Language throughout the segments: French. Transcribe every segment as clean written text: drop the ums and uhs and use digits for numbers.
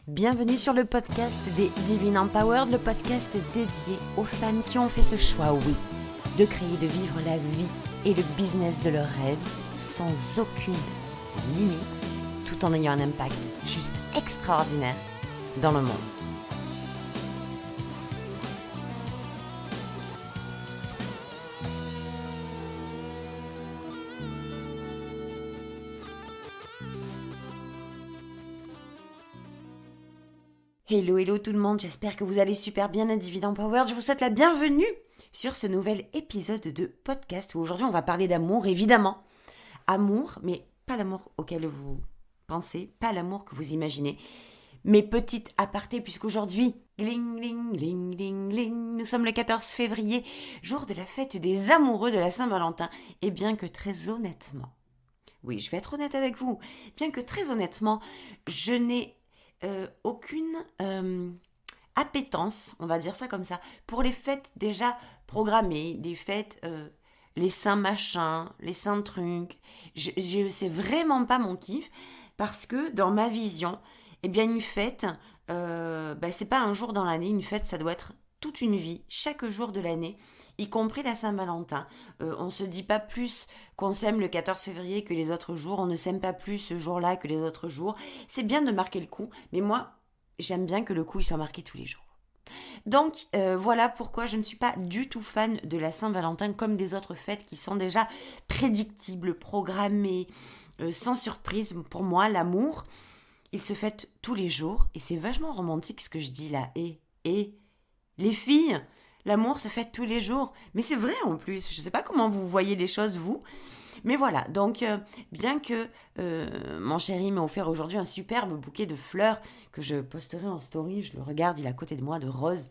Bienvenue sur le podcast des Divine Empowered, le podcast dédié aux femmes qui ont fait ce choix, oui, de créer et de vivre la vie et le business de leurs rêves sans aucune limite, tout en ayant un impact juste extraordinaire dans le monde. Hello tout le monde, j'espère que vous allez super bien à Divine Empowered. Je vous souhaite la bienvenue sur ce nouvel épisode de podcast où aujourd'hui on va parler d'amour, évidemment. Amour, mais pas l'amour auquel vous pensez, pas l'amour que vous imaginez. Mais petite aparté, puisqu'aujourd'hui, gling, gling, gling, gling, gling, nous sommes le 14 février, jour de la fête des amoureux de la Saint-Valentin. Et bien que très honnêtement, oui, je vais être honnête avec vous, bien que très honnêtement, je n'ai aucune appétence, on va dire ça comme ça, pour les fêtes déjà programmées, les fêtes, les saints machins, les saints trucs. C'est vraiment pas mon kiff, parce que dans ma vision, eh bien une fête, c'est pas un jour dans l'année, une fête ça doit être toute une vie, chaque jour de l'année, y compris la Saint-Valentin. On ne se dit pas plus qu'on s'aime le 14 février que les autres jours, on ne s'aime pas plus ce jour-là que les autres jours. C'est bien de marquer le coup, mais moi, j'aime bien que le coup il soit marqué tous les jours. Donc voilà pourquoi je ne suis pas du tout fan de la Saint-Valentin comme des autres fêtes qui sont déjà prédictibles, programmées, sans surprise. Pour moi, l'amour, il se fête tous les jours et c'est vachement romantique ce que je dis là. Et les filles, l'amour se fait tous les jours. Mais c'est vrai en plus. Je ne sais pas comment vous voyez les choses, vous. Mais voilà. Donc, bien que mon chéri m'ait offert aujourd'hui un superbe bouquet de fleurs que je posterai en story, je le regarde, il est à côté de moi, de roses.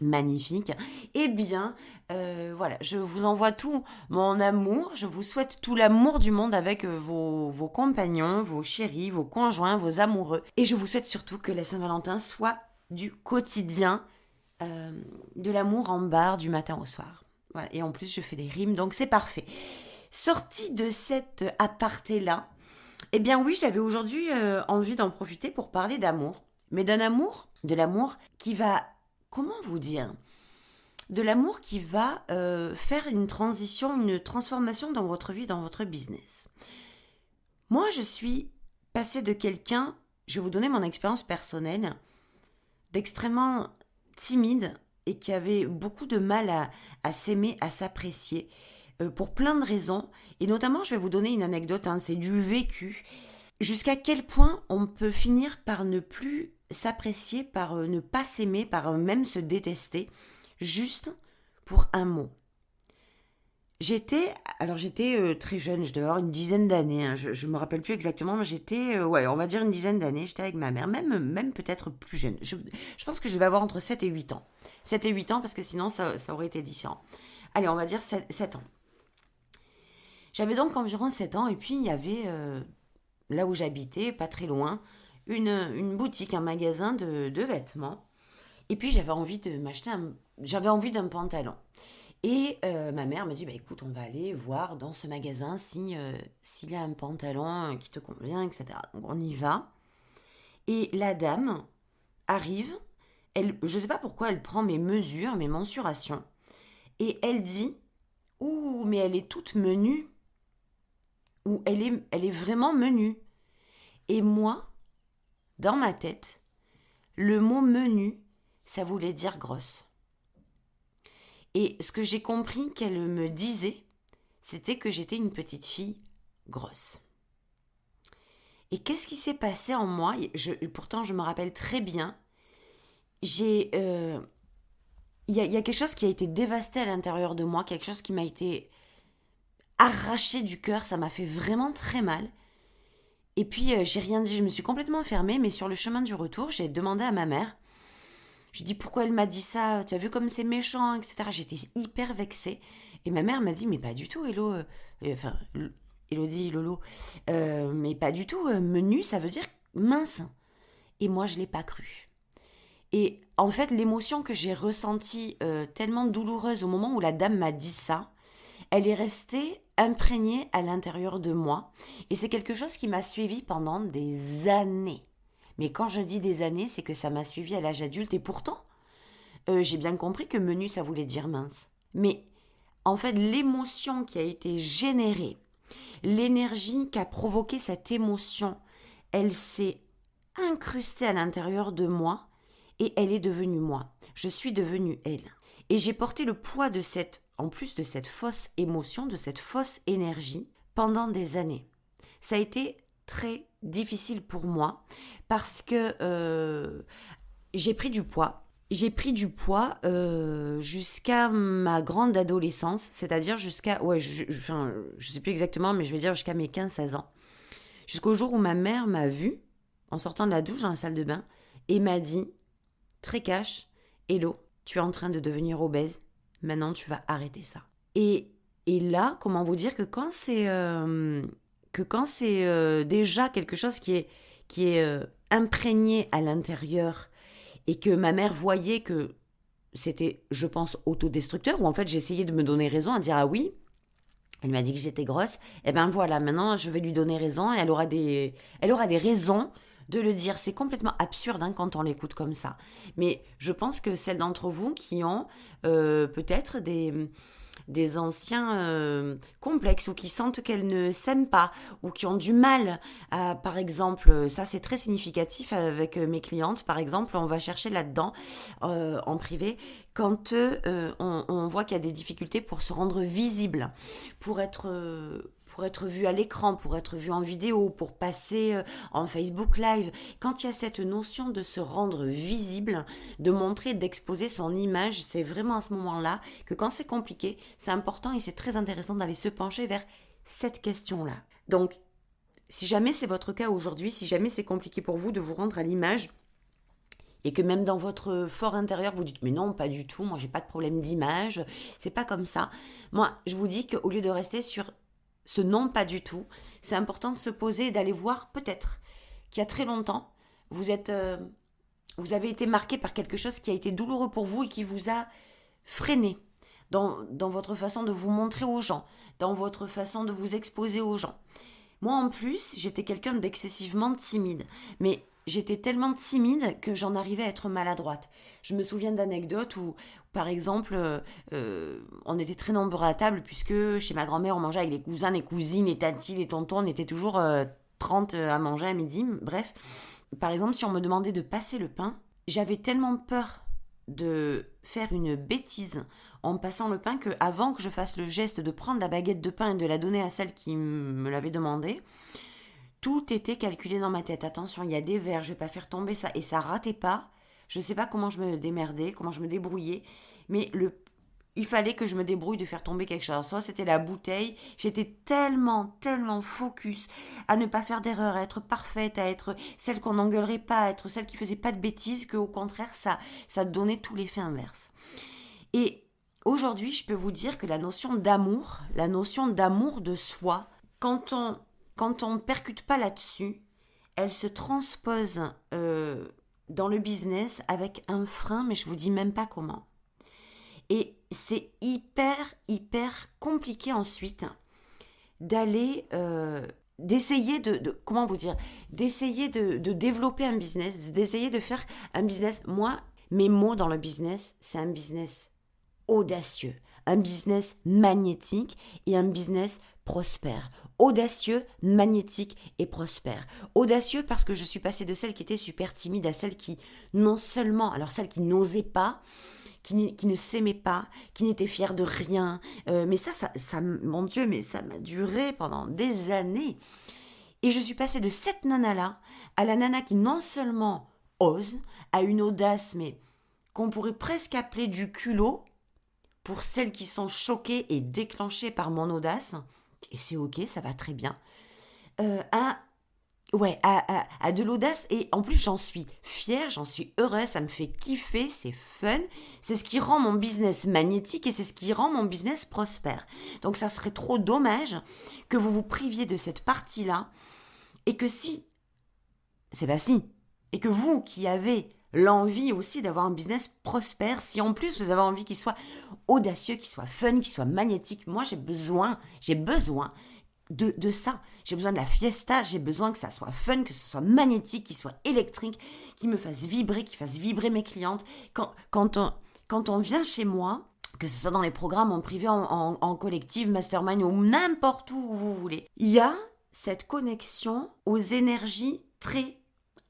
Magnifique. Eh bien, voilà, je vous envoie tout mon amour. Je vous souhaite tout l'amour du monde avec vos compagnons, vos chéris, vos conjoints, vos amoureux. Et je vous souhaite surtout que la Saint-Valentin soit du quotidien, de l'amour en barre du matin au soir. Voilà. Et en plus, je fais des rimes, donc c'est parfait. Sortie de cette aparté-là, eh bien oui, j'avais aujourd'hui envie d'en profiter pour parler d'amour. Mais d'un amour, de l'amour qui va... Comment vous dire ? De l'amour qui va faire une transition, une transformation dans votre vie, dans votre business. Moi, je suis passée de quelqu'un, je vais vous donner mon expérience personnelle, d'extrêmement timide et qui avait beaucoup de mal à s'aimer, à s'apprécier, pour plein de raisons. Et notamment, je vais vous donner une anecdote, c'est du vécu. Jusqu'à quel point on peut finir par ne plus s'apprécier, par ne pas s'aimer, par même se détester, juste pour un mot. J'étais très jeune, je devais avoir une dizaine d'années, je me rappelle plus exactement, mais j'étais, on va dire une dizaine d'années, j'étais avec ma mère, même peut-être plus jeune. Je pense que je devais avoir entre 7 et 8 ans. 7 et 8 ans, parce que sinon ça aurait été différent. Allez, on va dire 7 ans. J'avais donc environ 7 ans, et puis il y avait, là où j'habitais, pas très loin, une boutique, un magasin de vêtements. Et puis j'avais envie d'un pantalon. Et ma mère me dit, écoute, on va aller voir dans ce magasin s'il y a un pantalon qui te convient, etc. Donc on y va. Et la dame arrive, je ne sais pas pourquoi, elle prend mes mesures, mes mensurations. Et elle dit, ouh, mais elle est toute menue. Ou elle est vraiment menue. Et moi, dans ma tête, le mot menu, ça voulait dire grosse. Et ce que j'ai compris qu'elle me disait, c'était que j'étais une petite fille grosse. Et qu'est-ce qui s'est passé en moi ? Pourtant, je me rappelle très bien. Il y a quelque chose qui a été dévasté à l'intérieur de moi, quelque chose qui m'a été arraché du cœur. Ça m'a fait vraiment très mal. Et puis, j'ai rien dit, je me suis complètement fermée. Mais sur le chemin du retour, j'ai demandé à ma mère. Je lui ai dit, pourquoi elle m'a dit ça ? Tu as vu comme c'est méchant, etc. J'étais hyper vexée. Et ma mère m'a dit, mais pas du tout, Elodie, Lolo. Mais pas du tout, menu, ça veut dire mince. Et moi, je ne l'ai pas cru. Et en fait, l'émotion que j'ai ressentie, tellement douloureuse au moment où la dame m'a dit ça, elle est restée imprégnée à l'intérieur de moi. Et c'est quelque chose qui m'a suivie pendant des années. Mais quand je dis des années, c'est que ça m'a suivi à l'âge adulte. Et pourtant, j'ai bien compris que menu, ça voulait dire mince. Mais en fait, l'émotion qui a été générée, l'énergie qu'a provoqué cette émotion, elle s'est incrustée à l'intérieur de moi et elle est devenue moi. Je suis devenue elle. Et j'ai porté le poids de en plus de cette fausse émotion, de cette fausse énergie, pendant des années. Ça a été très difficile pour moi parce que j'ai pris du poids. J'ai pris du poids jusqu'à ma grande adolescence, c'est-à-dire jusqu'à, je sais plus exactement, mais je vais dire jusqu'à mes 15-16 ans. Jusqu'au jour où ma mère m'a vue en sortant de la douche dans la salle de bain et m'a dit, très cash, Hello, tu es en train de devenir obèse, maintenant tu vas arrêter ça. Et là, comment vous dire que quand c'est déjà quelque chose qui est imprégné à l'intérieur et que ma mère voyait que c'était, je pense, autodestructeur, ou en fait j'essayais de me donner raison, à dire ah oui, elle m'a dit que j'étais grosse, et ben voilà, maintenant je vais lui donner raison, et elle aura des raisons de le dire. C'est complètement absurde quand on l'écoute comme ça. Mais je pense que celles d'entre vous qui ont peut-être des anciens complexes ou qui sentent qu'elles ne s'aiment pas ou qui ont du mal à, par exemple, ça c'est très significatif avec mes clientes, par exemple, on va chercher là-dedans en privé quand on voit qu'il y a des difficultés pour se rendre visible, pour être vu à l'écran, pour être vu en vidéo, pour passer en Facebook Live. Quand il y a cette notion de se rendre visible, de montrer, d'exposer son image, c'est vraiment à ce moment-là que quand c'est compliqué, c'est important et c'est très intéressant d'aller se pencher vers cette question-là. Donc, si jamais c'est votre cas aujourd'hui, si jamais c'est compliqué pour vous de vous rendre à l'image, et que même dans votre fort intérieur, vous dites « mais non, pas du tout, moi j'ai pas de problème d'image, c'est pas comme ça ». Moi, je vous dis qu'au lieu de rester sur ce non pas du tout, c'est important de se poser et d'aller voir peut-être qu'il y a très longtemps, vous avez été marqué par quelque chose qui a été douloureux pour vous et qui vous a freiné dans votre façon de vous montrer aux gens, dans votre façon de vous exposer aux gens. Moi en plus, j'étais quelqu'un d'excessivement timide, mais j'étais tellement timide que j'en arrivais à être maladroite. Je me souviens d'anecdotes où, par exemple, on était très nombreux à table puisque chez ma grand-mère, on mangeait avec les cousins, les cousines, les tatis, les tontons. On était toujours 30 à manger à midi. Bref, par exemple, si on me demandait de passer le pain, j'avais tellement peur de faire une bêtise en passant le pain que avant que je fasse le geste de prendre la baguette de pain et de la donner à celle qui me l'avait demandé, tout était calculé dans ma tête. Attention, il y a des verres, je vais pas faire tomber ça. Et ça ratait pas. Je sais pas comment je me démerdais, comment je me débrouillais. Mais il fallait que je me débrouille de faire tomber quelque chose. Soit c'était la bouteille. J'étais tellement focus à ne pas faire d'erreur, à être parfaite, à être celle qu'on n'engueulerait pas, à être celle qui faisait pas de bêtises, qu'au contraire, ça donnait tout l'effet inverse. Et aujourd'hui, je peux vous dire que la notion d'amour de soi, quand on ne percute pas là-dessus, elle se transpose dans le business avec un frein, mais je vous dis même pas comment. Et c'est hyper compliqué ensuite d'aller d'essayer comment vous dire, d'essayer de développer un business, d'essayer de faire un business. Moi, mes mots dans le business, c'est un business audacieux, un business magnétique et un business prospère. Audacieux, magnétique et prospère. Audacieux parce que je suis passée de celle qui était super timide à celle qui, non seulement, alors celle qui n'osait pas, qui ne s'aimait pas, qui n'était fière de rien. Mais ça, mon Dieu, mais ça m'a duré pendant des années. Et je suis passée de cette nana-là à la nana qui non seulement ose, a une audace, mais qu'on pourrait presque appeler du culot, pour celles qui sont choquées et déclenchées par mon audace, et c'est ok, ça va très bien, à de l'audace, et en plus j'en suis fière, j'en suis heureuse, ça me fait kiffer, c'est fun, c'est ce qui rend mon business magnétique et c'est ce qui rend mon business prospère. Donc ça serait trop dommage que vous vous priviez de cette partie-là, et que et que vous qui avez l'envie aussi d'avoir un business prospère, si en plus vous avez envie qu'il soit audacieux, qu'il soit fun, qu'il soit magnétique, moi j'ai besoin de ça. J'ai besoin de la fiesta, j'ai besoin que ça soit fun, que ce soit magnétique, qu'il soit électrique, qu'il me fasse vibrer, qu'il fasse vibrer mes clientes. Quand on vient chez moi, que ce soit dans les programmes en privé, en collectif, mastermind ou n'importe où vous voulez, il y a cette connexion aux énergies très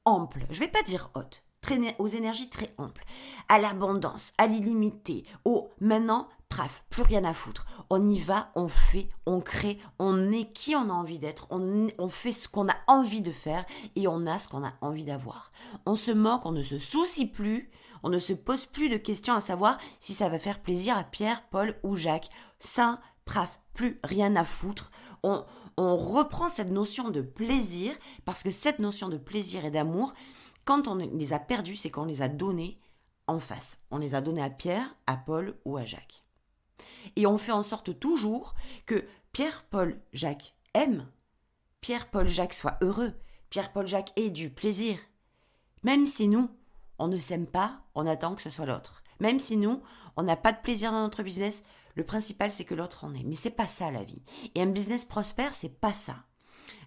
amples. Je ne vais pas dire hautes, aux énergies très amples, à l'abondance, à l'illimité, au maintenant, bref, plus rien à foutre. On y va, on fait, on crée, on est qui on a envie d'être, on fait ce qu'on a envie de faire et on a ce qu'on a envie d'avoir. On se moque, on ne se soucie plus, on ne se pose plus de questions à savoir si ça va faire plaisir à Pierre, Paul ou Jacques. Ça, bref, plus rien à foutre. On reprend cette notion de plaisir parce que cette notion de plaisir et d'amour, quand on les a perdus, c'est qu'on les a donnés en face. On les a donnés à Pierre, à Paul ou à Jacques. Et on fait en sorte toujours que Pierre, Paul, Jacques aiment. Pierre, Paul, Jacques soient heureux. Pierre, Paul, Jacques aient du plaisir. Même si nous, on ne s'aime pas, on attend que ce soit l'autre. Même si nous, on n'a pas de plaisir dans notre business, le principal c'est que l'autre en ait. Mais c'est pas ça la vie. Et un business prospère, c'est pas ça.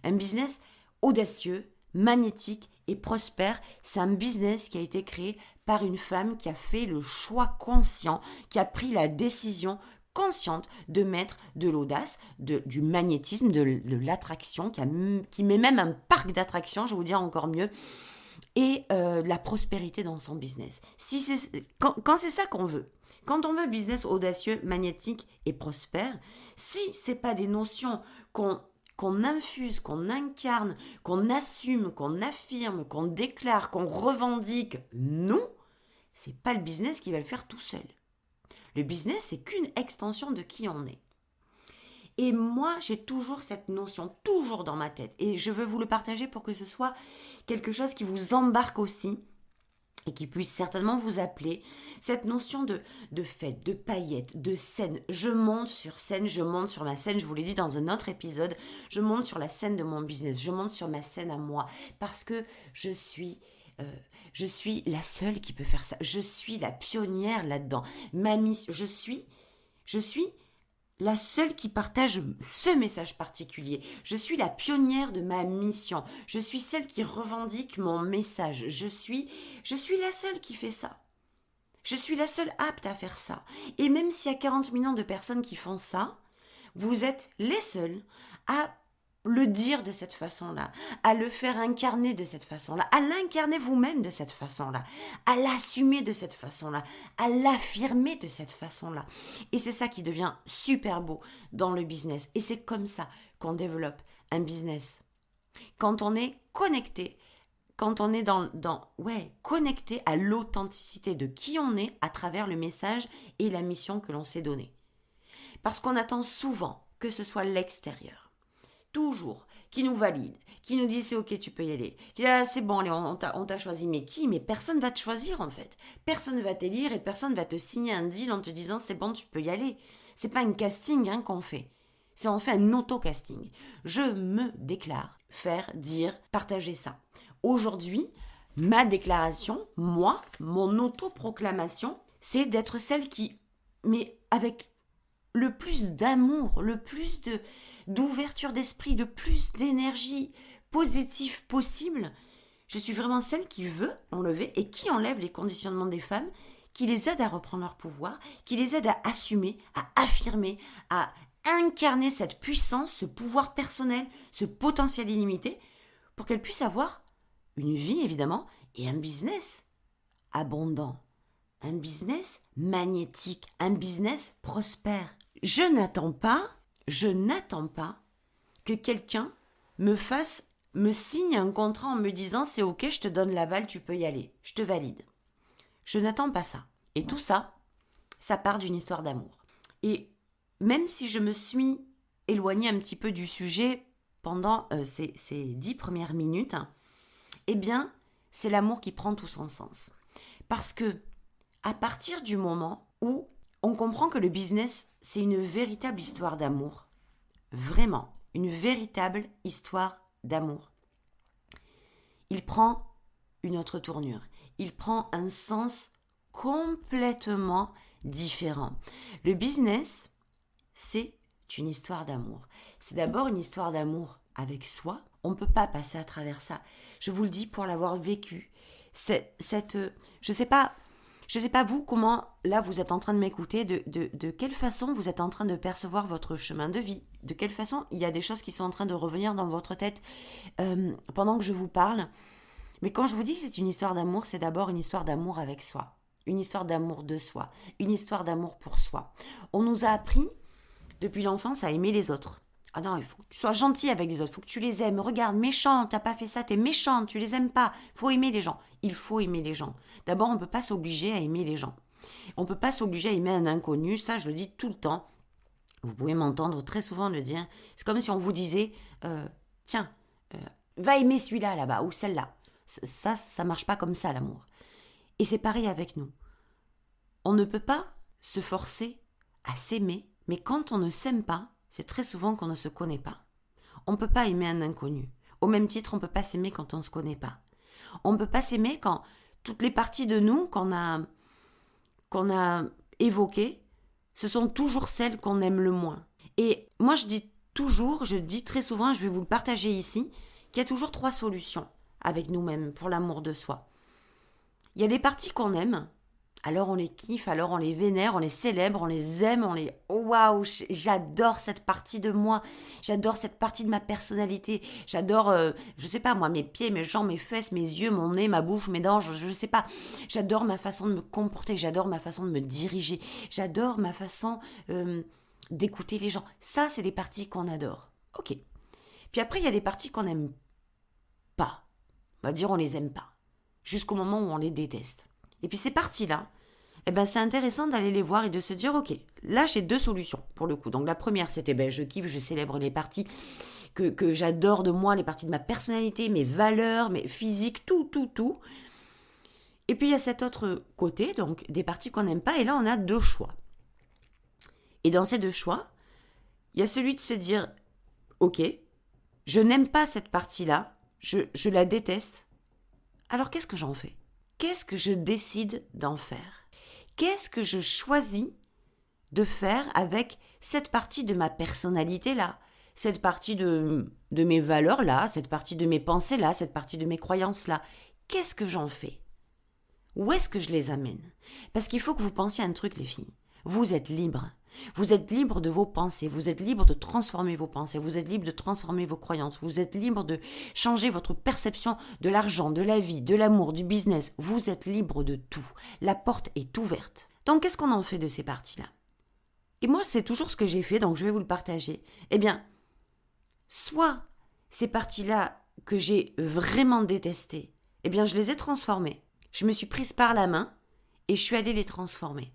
Un business audacieux, magnétique et prospère, c'est un business qui a été créé par une femme qui a fait le choix conscient, qui a pris la décision consciente de mettre de l'audace, du magnétisme, de l'attraction, qui met même un parc d'attractions, je vais vous dire encore mieux, et de la prospérité dans son business. Quand c'est ça qu'on veut, quand on veut business audacieux, magnétique et prospère, si c'est pas des notions qu'on infuse, qu'on incarne, qu'on assume, qu'on affirme, qu'on déclare, qu'on revendique, non, c'est pas le business qui va le faire tout seul. Le business, c'est qu'une extension de qui on est. Et moi, j'ai toujours cette notion, toujours dans ma tête. Et je veux vous le partager pour que ce soit quelque chose qui vous embarque aussi et qui puisse certainement vous appeler. Cette notion de fête, de paillettes, de scène. Je monte sur scène, je monte sur ma scène. Je vous l'ai dit dans un autre épisode. Je monte sur la scène de mon business. Je monte sur ma scène à moi. Parce que je suis la seule qui peut faire ça. Je suis la pionnière là-dedans. Je suis la seule qui partage ce message particulier. Je suis la pionnière de ma mission. Je suis celle qui revendique mon message. Je suis la seule qui fait ça. Je suis la seule apte à faire ça. Et même s'il y a 40 millions de personnes qui font ça, vous êtes les seuls à le dire de cette façon-là, à le faire incarner de cette façon-là, à l'incarner vous-même de cette façon-là, à l'assumer de cette façon-là, à l'affirmer de cette façon-là. Et c'est ça qui devient super beau dans le business. Et c'est comme ça qu'on développe un business. Quand on est connecté, quand on est connecté à l'authenticité de qui on est à travers le message et la mission que l'on s'est donnée. Parce qu'on attend souvent que ce soit l'extérieur. Toujours, qui nous valide, qui nous dit c'est ok, tu peux y aller, qui dit c'est bon, allez, on t'a choisi, mais qui? Mais personne va te choisir en fait, personne va t'élire et personne va te signer un deal en te disant c'est bon, tu peux y aller. C'est pas un casting qu'on fait, on fait un auto-casting. Je me déclare faire, dire, partager ça. Aujourd'hui, ma déclaration, moi, mon auto-proclamation, c'est d'être celle qui, mais avec le plus d'amour, le plus d'ouverture d'esprit, le plus d'énergie positive possible. Je suis vraiment celle qui veut enlever et qui enlève les conditionnements des femmes, qui les aide à reprendre leur pouvoir, qui les aide à assumer, à affirmer, à incarner cette puissance, ce pouvoir personnel, ce potentiel illimité, pour qu'elles puissent avoir une vie évidemment et un business abondant, un business magnétique, un business prospère. Je n'attends pas que quelqu'un me signe un contrat en me disant c'est ok, je te donne l'aval, tu peux y aller, je te valide. Je n'attends pas ça. Et tout ça, ça part d'une histoire d'amour. Et même si je me suis éloignée un petit peu du sujet pendant ces 10 premières minutes, eh bien, c'est l'amour qui prend tout son sens. Parce que, à partir du moment où on comprend que le business, c'est une véritable histoire d'amour. Vraiment, une véritable histoire d'amour. Il prend une autre tournure. Il prend un sens complètement différent. Le business, c'est c'est une histoire d'amour. C'est d'abord une histoire d'amour avec soi. On ne peut pas passer à travers ça. Je vous le dis pour l'avoir vécu. Je sais pas vous comment, là, vous êtes en train de m'écouter, de quelle façon vous êtes en train de percevoir votre chemin de vie, de quelle façon il y a des choses qui sont en train de revenir dans votre tête pendant que je vous parle. Mais quand je vous dis que c'est une histoire d'amour, c'est d'abord une histoire d'amour avec soi, une histoire d'amour de soi, une histoire d'amour pour soi. On nous a appris, depuis l'enfance, à aimer les autres. Ah non, il faut que tu sois gentil avec les autres, il faut que tu les aimes. Regarde, méchant, t'as pas fait ça, t'es méchante, tu les aimes pas. Il faut aimer les gens. Il faut aimer les gens. D'abord, on ne peut pas s'obliger à aimer les gens. On ne peut pas s'obliger à aimer un inconnu, ça je le dis tout le temps. Vous pouvez m'entendre très souvent le dire. C'est comme si on vous disait, tiens, va aimer celui-là là-bas ou celle-là. Ça marche pas comme ça l'amour. Et c'est pareil avec nous. On ne peut pas se forcer à s'aimer, mais quand on ne s'aime pas, c'est très souvent qu'on ne se connaît pas. On ne peut pas aimer un inconnu. Au même titre, on ne peut pas s'aimer quand on ne se connaît pas. On ne peut pas s'aimer quand toutes les parties de nous qu'on a évoquées, ce sont toujours celles qu'on aime le moins. Et moi, je dis très souvent, je vais vous le partager ici, qu'il y a toujours 3 solutions avec nous-mêmes pour l'amour de soi. Il y a les parties qu'on aime, alors on les kiffe, alors on les vénère, on les célèbre, on les aime, waouh, j'adore cette partie de moi, j'adore cette partie de ma personnalité, j'adore, je sais pas moi, mes pieds, mes jambes, mes fesses, mes yeux, mon nez, ma bouche, mes dents, je sais pas, j'adore ma façon de me comporter, j'adore ma façon de me diriger, j'adore ma façon d'écouter les gens. Ça, c'est des parties qu'on adore. Ok. Puis après, il y a les parties qu'on n'aime pas. On va dire on les aime pas. Jusqu'au moment où on les déteste. Et puis ces parties-là, c'est intéressant d'aller les voir et de se dire, ok, là j'ai 2 solutions pour le coup. Donc la première, c'était, je kiffe, je célèbre les parties que j'adore de moi, les parties de ma personnalité, mes valeurs, mes physiques, tout. Et puis il y a cet autre côté, donc des parties qu'on n'aime pas, et là on a 2 choix. Et dans ces 2 choix, il y a celui de se dire, ok, je n'aime pas cette partie-là, je la déteste, alors qu'est-ce que j'en fais ? Qu'est-ce que je décide d'en faire ? Qu'est-ce que je choisis de faire avec cette partie de ma personnalité-là, cette partie de mes valeurs-là, cette partie de mes pensées-là, cette partie de mes croyances-là ? Qu'est-ce que j'en fais ? Où est-ce que je les amène ? Parce qu'il faut que vous pensiez à un truc, les filles. Vous êtes libres. Vous êtes libre de vos pensées, vous êtes libre de transformer vos pensées, vous êtes libre de transformer vos croyances, vous êtes libre de changer votre perception de l'argent, de la vie, de l'amour, du business. Vous êtes libre de tout. La porte est ouverte. Donc, qu'est-ce qu'on en fait de ces parties-là ? Et moi, c'est toujours ce que j'ai fait, donc je vais vous le partager. Soit ces parties-là que j'ai vraiment détestées, je les ai transformées. Je me suis prise par la main et je suis allée les transformer.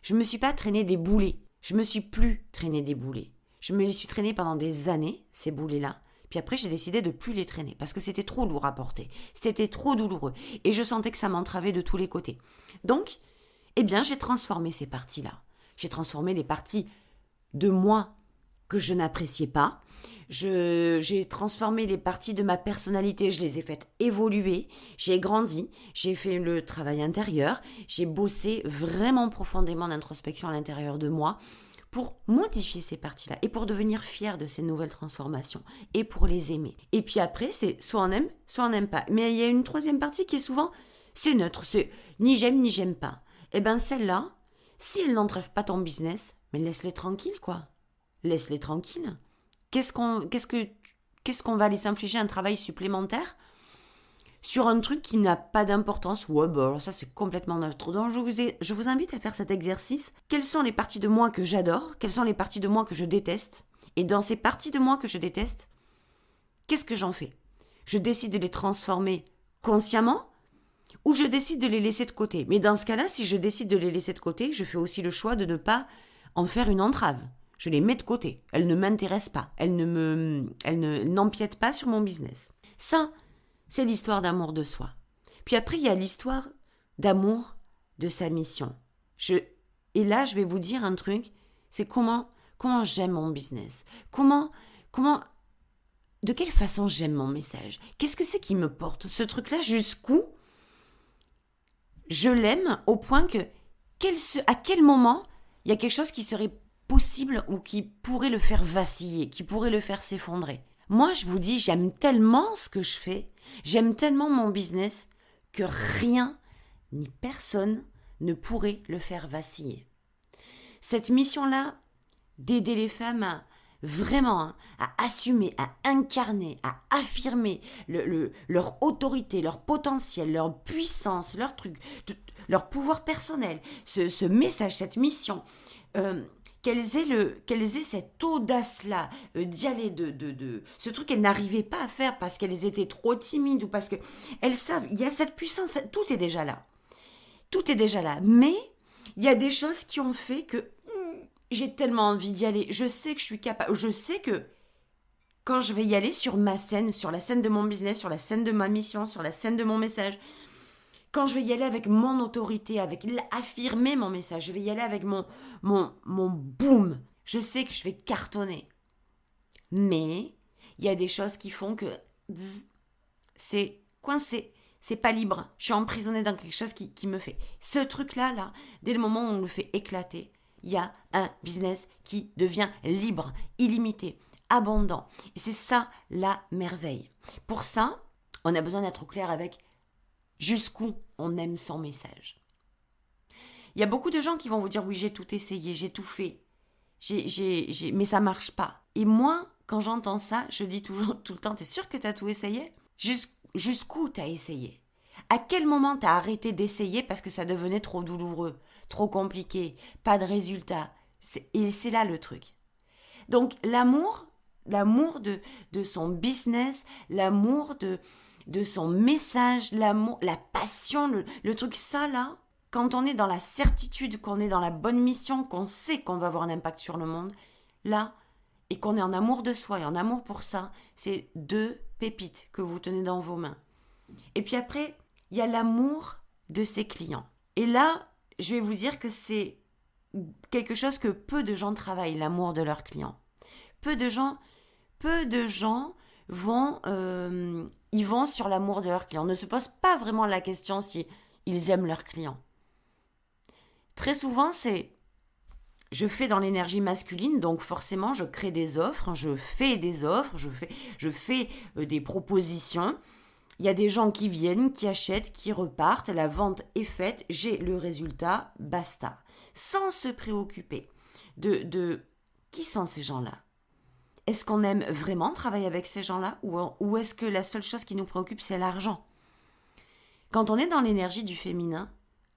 Je ne me suis pas traîné des boulets. Je ne me suis plus traîné des boulets. Je me les suis traînés pendant des années, ces boulets-là. Puis après, j'ai décidé de plus les traîner parce que c'était trop lourd à porter. C'était trop douloureux. Et je sentais que ça m'entravait de tous les côtés. Donc, j'ai transformé ces parties-là. J'ai transformé les parties de moi que je n'appréciais pas. J'ai transformé les parties de ma personnalité, je les ai faites évoluer, j'ai grandi, j'ai fait le travail intérieur, j'ai bossé vraiment profondément d'introspection à l'intérieur de moi pour modifier ces parties-là et pour devenir fière de ces nouvelles transformations et pour les aimer. Et puis après, c'est soit on aime, soit on n'aime pas. Mais il y a une 3e partie qui est souvent, c'est neutre, c'est ni j'aime pas. Celle-là, si elle n'entrave pas ton business, mais laisse-les tranquilles, quoi. Laisse-les tranquilles. Qu'est-ce qu'on va aller s'infliger un travail supplémentaire sur un truc qui n'a pas d'importance ? Ouais, alors ça c'est complètement neutre. Donc je vous invite à faire cet exercice. Quelles sont les parties de moi que j'adore ? Quelles sont les parties de moi que je déteste ? Et dans ces parties de moi que je déteste, qu'est-ce que j'en fais ? Je décide de les transformer consciemment ou je décide de les laisser de côté. Mais dans ce cas-là, si je décide de les laisser de côté, je fais aussi le choix de ne pas en faire une entrave. Je les mets de côté. Elles ne m'intéressent pas. Elles n'empiètent pas sur mon business. Ça, c'est l'histoire d'amour de soi. Puis après, il y a l'histoire d'amour de sa mission. Et là, je vais vous dire un truc. C'est comment j'aime mon business. De quelle façon j'aime mon message. Qu'est-ce que c'est qui me porte ce truc-là jusqu'où je l'aime au point que à quel moment il y a quelque chose qui serait possible ou qui pourrait le faire vaciller, qui pourrait le faire s'effondrer. Moi, je vous dis, j'aime tellement ce que je fais, j'aime tellement mon business que rien ni personne ne pourrait le faire vaciller. Cette mission-là, d'aider les femmes à vraiment à assumer, à incarner, à affirmer leur autorité, leur potentiel, leur puissance, leur truc, leur pouvoir personnel, ce message, cette mission, qu'elles aient cette audace-là d'y aller, de ce truc qu'elles n'arrivaient pas à faire parce qu'elles étaient trop timides ou parce qu'elles savent, il y a cette puissance, tout est déjà là. Tout est déjà là. Mais il y a des choses qui ont fait que j'ai tellement envie d'y aller. Je sais que je suis capable. Je sais que quand je vais y aller sur ma scène, sur la scène de mon business, sur la scène de ma mission, sur la scène de mon message, quand je vais y aller avec mon autorité, avec affirmer mon message, je vais y aller avec mon boom, je sais que je vais cartonner. Mais il y a des choses qui font que c'est coincé, c'est pas libre. Je suis emprisonnée dans quelque chose qui me fait. Ce truc-là, dès le moment où on le fait éclater, il y a un business qui devient libre, illimité, abondant. Et c'est ça la merveille. Pour ça, on a besoin d'être au clair avec jusqu'où on aime son message. Il y a beaucoup de gens qui vont vous dire oui, j'ai tout essayé, j'ai tout fait, mais ça marche pas. Et moi, quand j'entends ça, je dis toujours tout le temps, t'es sûr que t'as tout essayé ? Jusqu'où t'as essayé ? À quel moment t'as arrêté d'essayer parce que ça devenait trop douloureux, trop compliqué, pas de résultat ? Et c'est là le truc. Donc l'amour de son business, l'amour de son message, l'amour, la passion, le truc ça là, quand on est dans la certitude qu'on est dans la bonne mission, qu'on sait qu'on va avoir un impact sur le monde, là, et qu'on est en amour de soi et en amour pour ça, c'est 2 pépites que vous tenez dans vos mains. Et puis après, il y a l'amour de ses clients. Et là, je vais vous dire que c'est quelque chose que peu de gens travaillent, l'amour de leurs clients. Peu de gens ils vont sur l'amour de leurs clients. On ne se pose pas vraiment la question si ils aiment leurs clients. Très souvent, c'est je fais dans l'énergie masculine, donc forcément, je crée des offres, je fais des offres, je fais des propositions. Il y a des gens qui viennent, qui achètent, qui repartent, la vente est faite, j'ai le résultat, basta. Sans se préoccuper de qui sont ces gens-là ? Est-ce qu'on aime vraiment travailler avec ces gens-là ou est-ce que la seule chose qui nous préoccupe, c'est l'argent ? Quand on est dans l'énergie du féminin,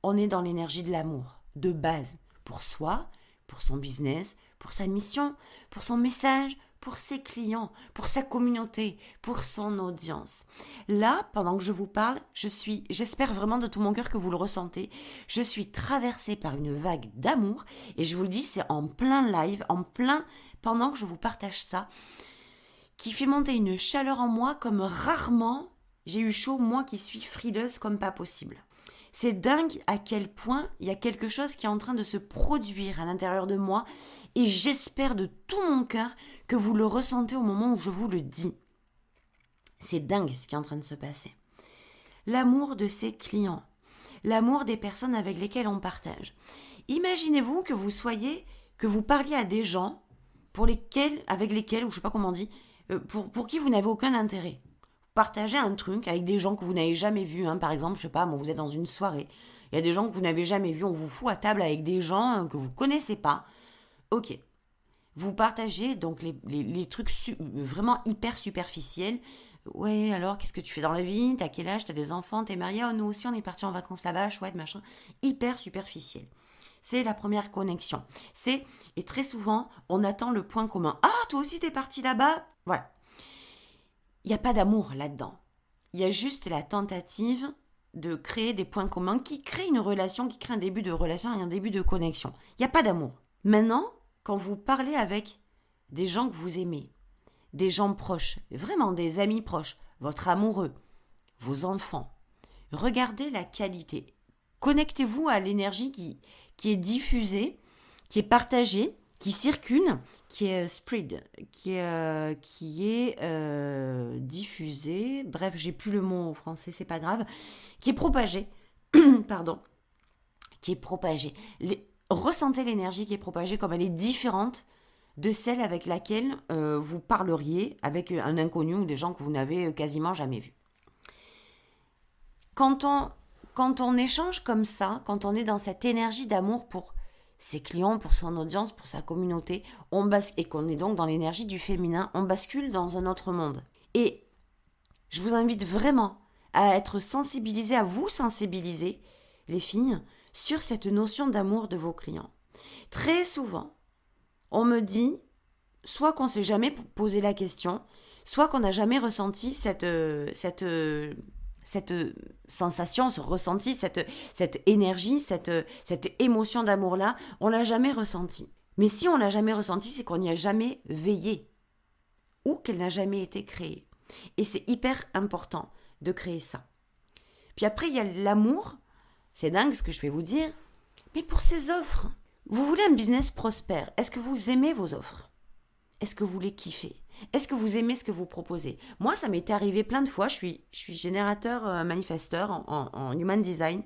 on est dans l'énergie de l'amour, de base, pour soi, pour son business, pour sa mission, pour son message, pour ses clients, pour sa communauté, pour son audience. Là, pendant que je vous parle, j'espère vraiment de tout mon cœur que vous le ressentez, je suis traversée par une vague d'amour et je vous le dis, c'est en plein live, pendant que je vous partage ça, qui fait monter une chaleur en moi comme rarement j'ai eu chaud, moi qui suis frileuse comme pas possible. C'est dingue à quel point il y a quelque chose qui est en train de se produire à l'intérieur de moi et j'espère de tout mon cœur que vous le ressentez au moment où je vous le dis. C'est dingue ce qui est en train de se passer. L'amour de ses clients, l'amour des personnes avec lesquelles on partage. Imaginez-vous que vous parliez à des gens avec lesquels, ou je sais pas comment on dit, pour qui vous n'avez aucun intérêt. Partagez un truc avec des gens que vous n'avez jamais vus, par exemple, je sais pas, vous êtes dans une soirée, il y a des gens que vous n'avez jamais vus, on vous fout à table avec des gens que vous connaissez pas. Ok, vous partagez donc les trucs vraiment hyper superficiels. Ouais, alors qu'est-ce que tu fais dans la vie ? T'as quel âge ? T'as des enfants ? T'es marié ? Oh, nous aussi on est partis en vacances là-bas, chouette, machin. Hyper superficiel. C'est la première connexion. Et très souvent, on attend le point commun. Ah, toi aussi t'es parti là-bas ? Voilà. Il n'y a pas d'amour là-dedans. Il y a juste la tentative de créer des points communs qui créent une relation, qui créent un début de relation et un début de connexion. Il n'y a pas d'amour. Maintenant, quand vous parlez avec des gens que vous aimez, des gens proches, vraiment des amis proches, votre amoureux, vos enfants, regardez la qualité. Connectez-vous à l'énergie qui est diffusée, qui est partagée, qui circule, qui est spread, qui est diffusée, bref, j'ai plus le mot en français, c'est pas grave, qui est propagée, pardon, qui est propagée. ressentez l'énergie qui est propagée comme elle est différente de celle avec laquelle vous parleriez avec un inconnu ou des gens que vous n'avez quasiment jamais vus. Quand on échange comme ça, quand on est dans cette énergie d'amour pour ses clients, pour son audience, pour sa communauté, et qu'on est donc dans l'énergie du féminin, on bascule dans un autre monde. Et je vous invite vraiment à être sensibilisés, à vous sensibiliser, les filles, sur cette notion d'amour de vos clients. Très souvent, on me dit, soit qu'on ne s'est jamais posé la question, soit qu'on n'a jamais ressenti cette sensation, ce ressenti, cette énergie, cette émotion d'amour-là, on ne l'a jamais ressenti. Mais si on ne l'a jamais ressenti, c'est qu'on n'y a jamais veillé ou qu'elle n'a jamais été créée. Et c'est hyper important de créer ça. Puis après, il y a l'amour. C'est dingue ce que je vais vous dire. Mais pour ces offres, vous voulez un business prospère. Est-ce que vous aimez vos offres? Est-ce que vous les kiffez? Est-ce que vous aimez ce que vous proposez? Moi, ça m'était arrivé plein de fois. Je suis générateur, manifesteur en human design.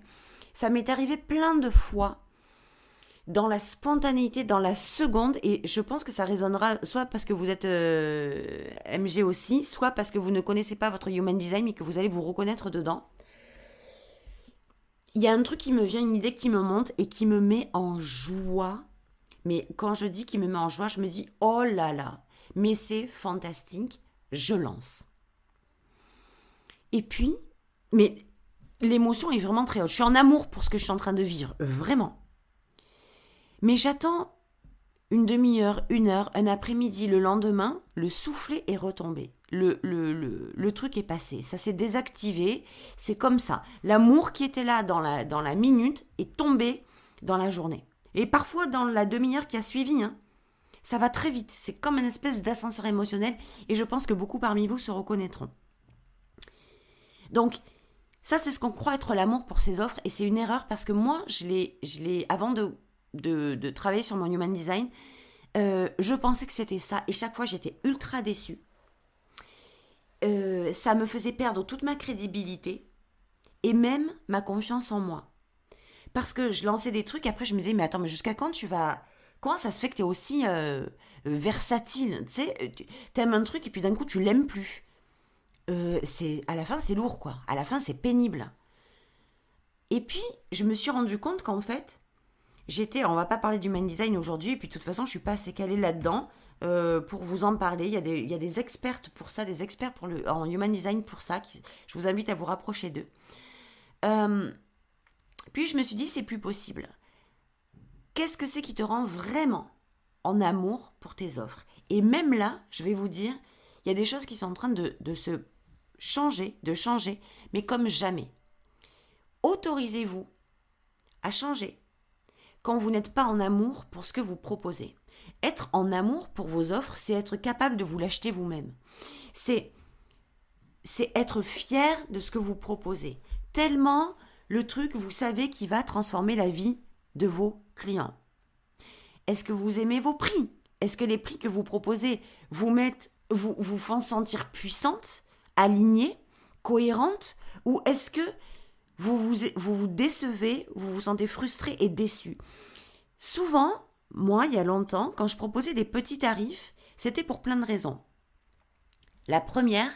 Ça m'est arrivé plein de fois dans la spontanéité, dans la seconde. Et je pense que ça résonnera soit parce que vous êtes MG aussi, soit parce que vous ne connaissez pas votre human design, mais que vous allez vous reconnaître dedans. Il y a un truc qui me vient, une idée qui me monte et qui me met en joie. Mais quand je dis qui me met en joie, je me dis, oh là là, mais c'est fantastique, je lance. Et puis, mais l'émotion est vraiment très haute. Je suis en amour pour ce que je suis en train de vivre, vraiment. Mais j'attends une demi-heure, une heure, un après-midi, le lendemain, le soufflet est retombé. Le truc est passé, ça s'est désactivé, c'est comme ça. L'amour qui était là dans la minute est tombé dans la journée. Et parfois dans la demi-heure qui a suivi, ça va très vite. C'est comme une espèce d'ascenseur émotionnel et je pense que beaucoup parmi vous se reconnaîtront. Donc, ça c'est ce qu'on croit être l'amour pour ces offres et c'est une erreur parce que moi, je l'ai avant de travailler sur mon human design, je pensais que c'était ça et chaque fois j'étais ultra déçue. Ça me faisait perdre toute ma crédibilité et même ma confiance en moi. Parce que je lançais des trucs, après je me disais, mais attends, mais jusqu'à quand tu vas... Comment ça se fait que tu es aussi versatile? Tu sais, t'aimes un truc et puis d'un coup tu l'aimes plus. À la fin c'est lourd quoi, à la fin c'est pénible. Et puis je me suis rendu compte qu'en fait, on va pas parler du human design aujourd'hui, et puis de toute façon je suis pas assez calée là-dedans. Pour vous en parler, il y a des expertes pour ça, des experts en human design pour ça, je vous invite à vous rapprocher d'eux. Puis je me suis dit, c'est plus possible. Qu'est-ce que c'est qui te rend vraiment en amour pour tes offres? Et même là, je vais vous dire, il y a des choses qui sont en train de se changer, mais comme jamais. Autorisez-vous à changer quand vous n'êtes pas en amour pour ce que vous proposez. Être en amour pour vos offres, c'est être capable de vous l'acheter vous-même. C'est être fier de ce que vous proposez. Tellement le truc, vous savez, qui va transformer la vie de vos clients. Est-ce que vous aimez vos prix? Est-ce que les prix que vous proposez vous font sentir puissante, alignée, cohérente? Ou est-ce que vous vous décevez, vous vous sentez frustré et déçu? Souvent, moi, il y a longtemps, quand je proposais des petits tarifs, c'était pour plein de raisons. La première,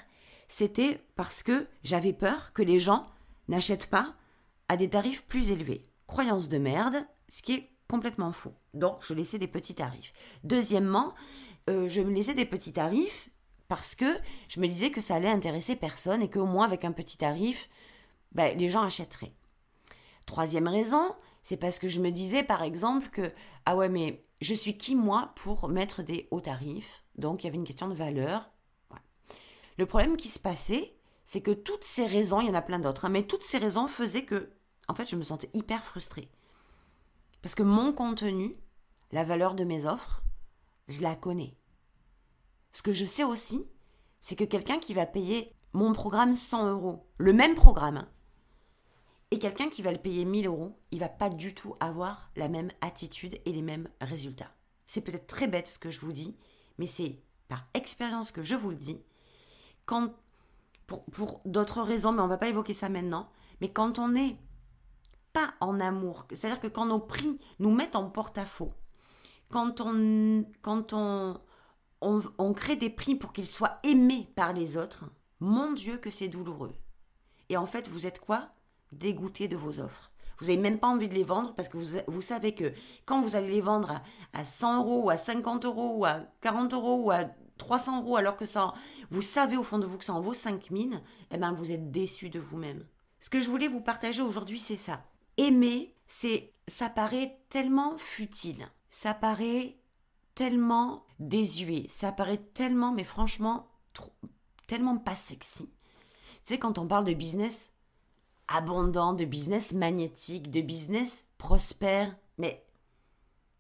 c'était parce que j'avais peur que les gens n'achètent pas à des tarifs plus élevés. Croyance de merde, ce qui est complètement faux. Donc, je laissais des petits tarifs. Deuxièmement, je me laissais des petits tarifs parce que je me disais que ça allait intéresser personne et qu'au moins avec un petit tarif, les gens achèteraient. Troisième raison, c'est parce que je me disais par exemple que ah ouais mais je suis qui moi pour mettre des hauts tarifs, donc il y avait une question de valeur. Voilà. Le problème qui se passait, c'est que toutes ces raisons, il y en a plein d'autres, mais toutes ces raisons faisaient que en fait je me sentais hyper frustrée. Parce que mon contenu, la valeur de mes offres, je la connais. Ce que je sais aussi, c'est que quelqu'un qui va payer mon programme 100 €, le même programme, et quelqu'un qui va le payer 1 000 €, il va pas du tout avoir la même attitude et les mêmes résultats. C'est peut-être très bête ce que je vous dis, mais c'est par expérience que je vous le dis. Pour d'autres raisons, mais on va pas évoquer ça maintenant, mais quand on est pas en amour. C'est-à-dire que quand nos prix nous mettent en porte-à-faux, quand on crée des prix pour qu'ils soient aimés par les autres, mon Dieu que c'est douloureux. Et en fait, vous êtes quoi? Dégoûté de vos offres. Vous n'avez même pas envie de les vendre parce que vous savez que quand vous allez les vendre à 100 euros, ou à 50 euros, ou à 40 euros, ou à 300 euros, alors que ça, vous savez au fond de vous que ça en vaut 5000, eh ben vous êtes déçu de vous-même. Ce que je voulais vous partager aujourd'hui, c'est ça. Aimer, ça paraît tellement futile, ça paraît tellement désuet, ça paraît tellement, mais franchement, tellement pas sexy. Tu sais, quand on parle de business abondant, de business magnétique, de business prospère, mais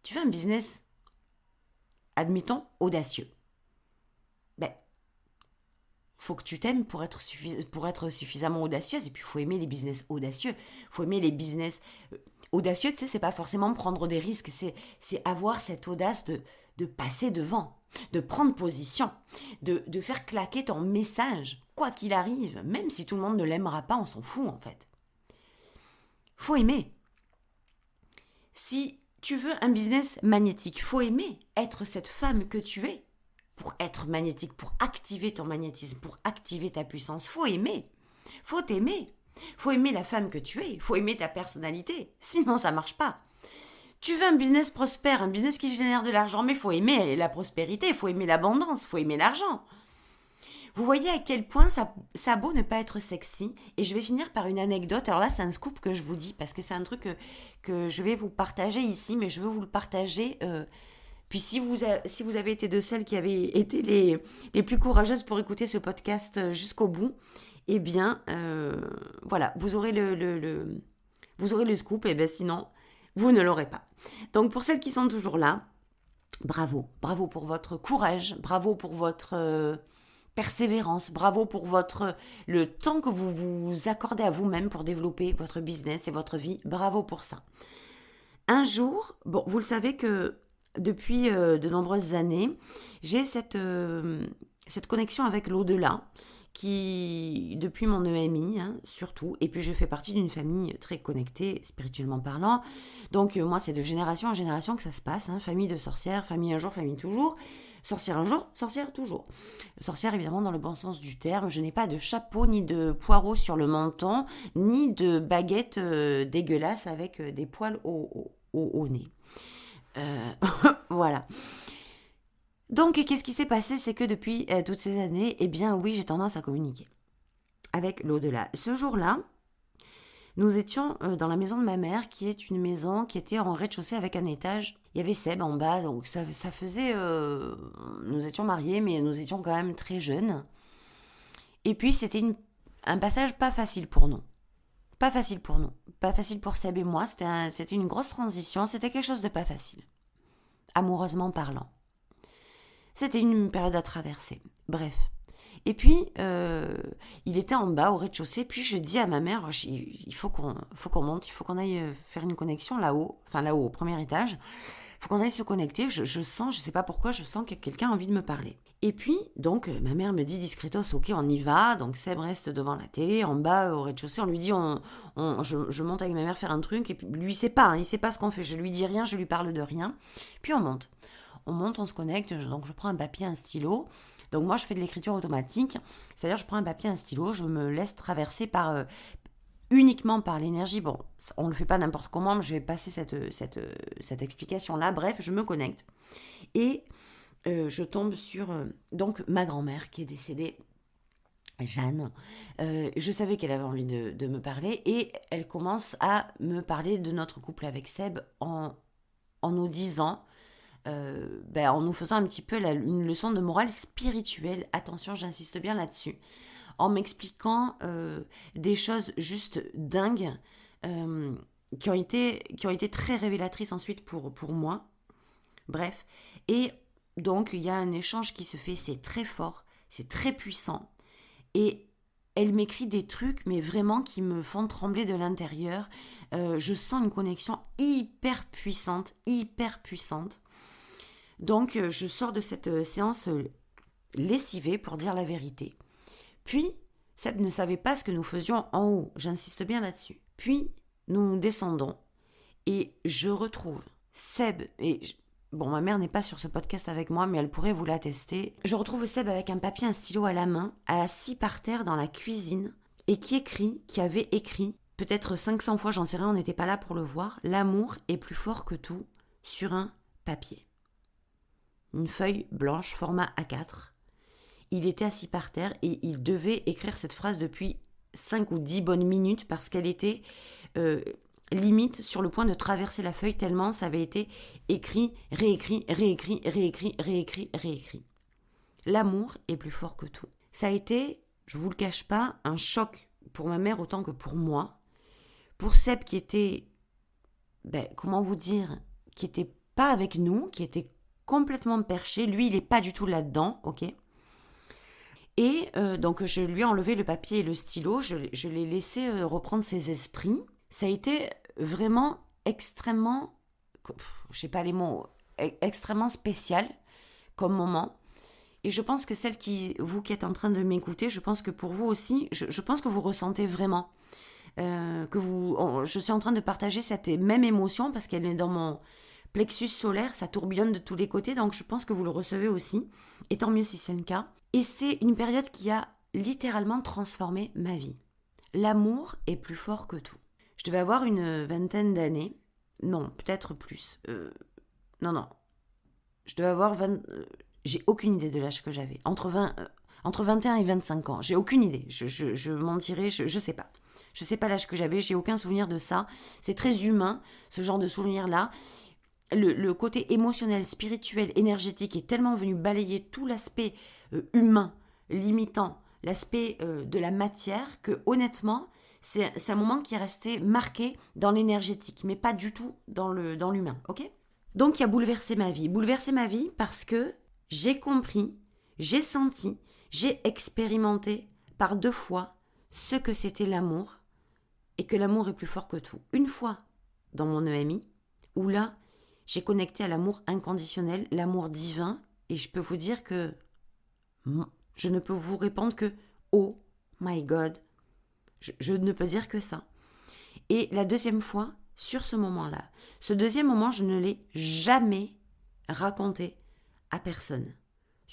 tu veux un business, admettons, audacieux. Ben, faut que tu t'aimes pour être suffisamment audacieuse, et puis il faut aimer les business audacieux, il faut aimer les business audacieux, tu sais, c'est pas forcément prendre des risques, c'est avoir cette audace de passer devant, de prendre position, de faire claquer ton message, quoi qu'il arrive, même si tout le monde ne l'aimera pas, on s'en fout en fait. Faut aimer. Si tu veux un business magnétique, faut aimer être cette femme que tu es. Pour être magnétique, pour activer ton magnétisme, pour activer ta puissance, faut aimer. Faut t'aimer. Faut aimer la femme que tu es. Faut aimer ta personnalité. Sinon, ça marche pas. Tu veux un business prospère, un business qui génère de l'argent, mais faut aimer la prospérité, faut aimer l'abondance, faut aimer l'argent. Vous voyez à quel point ça a beau ne pas être sexy. Et je vais finir par une anecdote. Alors là, c'est un scoop que je vous dis, parce que c'est un truc que je vais vous partager ici, mais je veux vous le partager. Puis si vous avez été de celles qui avaient été les plus courageuses pour écouter ce podcast jusqu'au bout, eh bien, voilà, vous aurez vous aurez le scoop, et bien sinon, vous ne l'aurez pas. Donc pour celles qui sont toujours là, bravo. Bravo pour votre courage, bravo pour votre persévérance, bravo pour le temps que vous vous accordez à vous-même pour développer votre business et votre vie. Bravo pour ça. Un jour, bon, vous le savez que depuis de nombreuses années, j'ai cette connexion avec l'au-delà qui, depuis mon EMI, surtout, et puis je fais partie d'une famille très connectée, spirituellement parlant. Donc moi, c'est de génération en génération que ça se passe, famille de sorcières, famille un jour, famille toujours. Sorcière un jour, sorcière toujours. Sorcière évidemment dans le bon sens du terme. Je n'ai pas de chapeau ni de poireaux sur le menton, ni de baguette dégueulasse avec des poils au nez. Voilà. Donc, qu'est-ce qui s'est passé? C'est que depuis toutes ces années, eh bien oui, j'ai tendance à communiquer avec l'au-delà. Ce jour-là, nous étions dans la maison de ma mère, qui est une maison qui était en rez-de-chaussée avec un étage. Il y avait Seb en bas, donc ça faisait... nous étions mariés, mais nous étions quand même très jeunes. Et puis, c'était un passage pas facile pour nous. Pas facile pour nous. Pas facile pour Seb et moi. C'était une grosse transition. C'était quelque chose de pas facile. Amoureusement parlant. C'était une période à traverser. Bref. Et puis, il était en bas, au rez-de-chaussée. Puis je dis à ma mère, il faut qu'on monte, il faut qu'on aille faire une connexion là-haut. Enfin, là-haut, au premier étage. Il faut qu'on aille se connecter. Je sens, je sais pas pourquoi, je sens que quelqu'un a envie de me parler. Et puis, donc, ma mère me dit discretos, ok, on y va. Donc, Seb reste devant la télé, en bas, au rez-de-chaussée. On lui dit, je monte avec ma mère faire un truc. Et puis, lui, il sait pas ce qu'on fait. Je lui dis rien, je lui parle de rien. Puis, on monte. On se connecte. Donc, je prends un papier, un stylo. Donc, moi, je fais de l'écriture automatique. C'est-à-dire, je prends un papier, un stylo. Je me laisse traverser uniquement par l'énergie. Bon, on ne le fait pas n'importe comment, mais je vais passer cette explication-là. Bref, je me connecte. Et je tombe sur donc ma grand-mère qui est décédée, Jeanne. Je savais qu'elle avait envie de me parler et elle commence à me parler de notre couple avec Seb en nous disant, en nous faisant un petit peu une leçon de morale spirituelle. Attention, j'insiste bien là-dessus. En m'expliquant des choses juste dingues qui ont été très révélatrices ensuite pour moi. Bref. Et donc, il y a un échange qui se fait, c'est très fort, c'est très puissant. Et elle m'écrit des trucs, mais vraiment qui me font trembler de l'intérieur. Je sens une connexion hyper puissante. Donc, je sors de cette séance lessivée pour dire la vérité. Puis, Seb ne savait pas ce que nous faisions en haut. J'insiste bien là-dessus. Puis, nous descendons et je retrouve Seb Bon, ma mère n'est pas sur ce podcast avec moi, mais elle pourrait vous l'attester. Je retrouve Seb avec un papier, un stylo à la main, assis par terre dans la cuisine, et qui avait écrit, peut-être 500 fois, j'en sais rien, on n'était pas là pour le voir, l'amour est plus fort que tout, sur un papier. Une feuille blanche, format A4. Il était assis par terre et il devait écrire cette phrase depuis 5 ou 10 bonnes minutes parce qu'elle était limite sur le point de traverser la feuille tellement ça avait été écrit, réécrit. L'amour est plus fort que tout. Ça a été, je vous le cache pas, un choc pour ma mère autant que pour moi. Pour Seb qui était, comment vous dire, qui était pas avec nous, qui était complètement perché. Lui, il est pas du tout là-dedans, ok ? Et donc je lui ai enlevé le papier et le stylo, je l'ai laissé reprendre ses esprits. Ça a été vraiment extrêmement, je sais pas les mots, extrêmement spécial comme moment. Et je pense que vous qui êtes en train de m'écouter, je pense que pour vous aussi, je pense que vous ressentez vraiment je suis en train de partager cette même émotion parce qu'elle est dans mon plexus solaire, ça tourbillonne de tous les côtés, donc je pense que vous le recevez aussi, et tant mieux si c'est le cas. Et c'est une période qui a littéralement transformé ma vie. L'amour est plus fort que tout. Je devais avoir une vingtaine d'années, non, peut-être plus. Non, je devais avoir j'ai aucune idée de l'âge que j'avais, entre 21 et 25 ans, j'ai aucune idée, je mentirais, je sais pas. Je sais pas l'âge que j'avais, j'ai aucun souvenir de ça. C'est très humain, ce genre de souvenir-là. Le côté émotionnel, spirituel, énergétique est tellement venu balayer tout l'aspect humain, limitant, l'aspect de la matière, que honnêtement, c'est un moment qui est resté marqué dans l'énergétique, mais pas du tout dans l'humain, ok ? Donc, il a bouleversé ma vie. Bouleversé ma vie parce que j'ai compris, j'ai senti, j'ai expérimenté par 2 fois ce que c'était l'amour et que l'amour est plus fort que tout. Une fois dans mon EMI, où là, j'ai connecté à l'amour inconditionnel, l'amour divin, et je peux vous dire que je ne peux vous répondre que « Oh my God ». Je ne peux dire que ça. Et la deuxième fois, sur ce moment-là, ce deuxième moment, je ne l'ai jamais raconté à personne.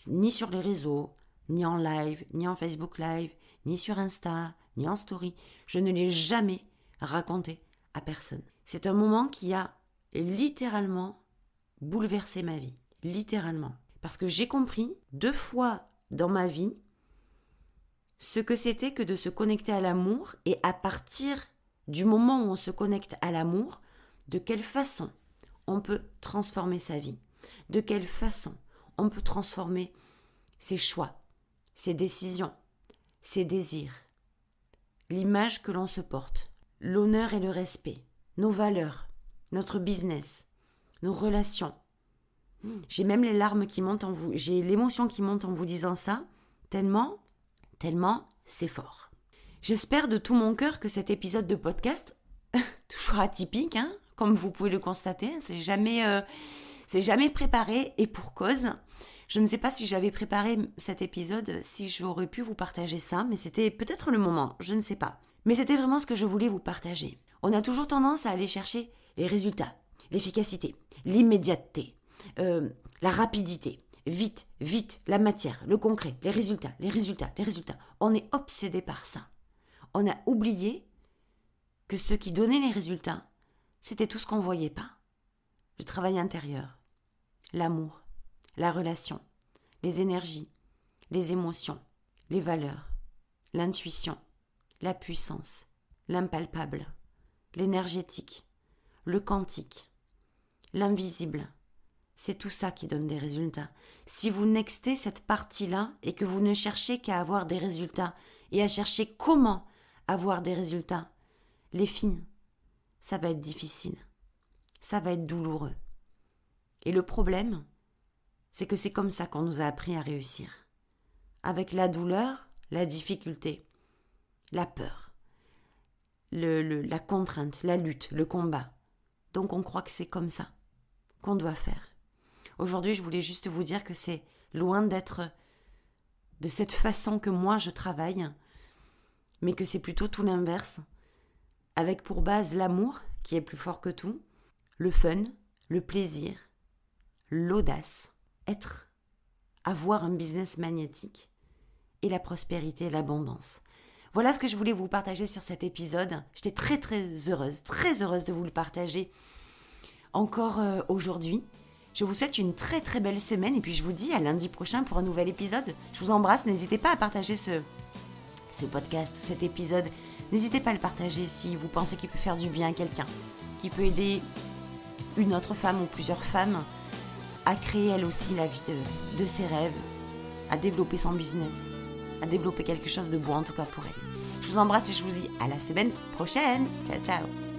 Ni sur les réseaux, ni en live, ni en Facebook Live, ni sur Insta, ni en story. Je ne l'ai jamais raconté à personne. C'est un moment qui a littéralement bouleversé ma vie. Littéralement. Parce que j'ai compris 2 fois dans ma vie ce que c'était que de se connecter à l'amour, et à partir du moment où on se connecte à l'amour, de quelle façon on peut transformer sa vie, de quelle façon on peut transformer ses choix, ses décisions, ses désirs, l'image que l'on se porte, l'honneur et le respect, nos valeurs, notre business, nos relations. J'ai même les larmes qui montent en vous, j'ai l'émotion qui monte en vous disant ça, tellement c'est fort. J'espère de tout mon cœur que cet épisode de podcast, toujours atypique, comme vous pouvez le constater, c'est jamais préparé, et pour cause. Je ne sais pas si j'avais préparé cet épisode, si j'aurais pu vous partager ça, mais c'était peut-être le moment, je ne sais pas. Mais c'était vraiment ce que je voulais vous partager. On a toujours tendance à aller chercher les résultats, l'efficacité, l'immédiateté, la rapidité. Vite, la matière, le concret, les résultats. On est obsédé par ça. On a oublié que ce qui donnait les résultats, c'était tout ce qu'on ne voyait pas. Le travail intérieur, l'amour, la relation, les énergies, les émotions, les valeurs, l'intuition, la puissance, l'impalpable, l'énergétique, le quantique, l'invisible. C'est tout ça qui donne des résultats. Si vous nextez cette partie-là et que vous ne cherchez qu'à avoir des résultats et à chercher comment avoir des résultats, les filles, ça va être difficile. Ça va être douloureux. Et le problème, c'est que c'est comme ça qu'on nous a appris à réussir. Avec la douleur, la difficulté, la peur, la contrainte, la lutte, le combat. Donc on croit que c'est comme ça qu'on doit faire. Aujourd'hui, je voulais juste vous dire que c'est loin d'être de cette façon que moi je travaille, mais que c'est plutôt tout l'inverse. avec pour base l'amour, qui est plus fort que tout, le fun, le plaisir, l'audace, avoir un business magnétique et la prospérité et l'abondance. Voilà ce que je voulais vous partager sur cet épisode. J'étais très heureuse de vous le partager encore aujourd'hui. Je vous souhaite une très très belle semaine et puis je vous dis à lundi prochain pour un nouvel épisode. Je vous embrasse, n'hésitez pas à partager ce podcast, cet épisode. N'hésitez pas à le partager si vous pensez qu'il peut faire du bien à quelqu'un, qui peut aider une autre femme ou plusieurs femmes à créer elle aussi la vie de ses rêves, à développer son business, à développer quelque chose de beau en tout cas pour elle. Je vous embrasse et je vous dis à la semaine prochaine. Ciao, ciao.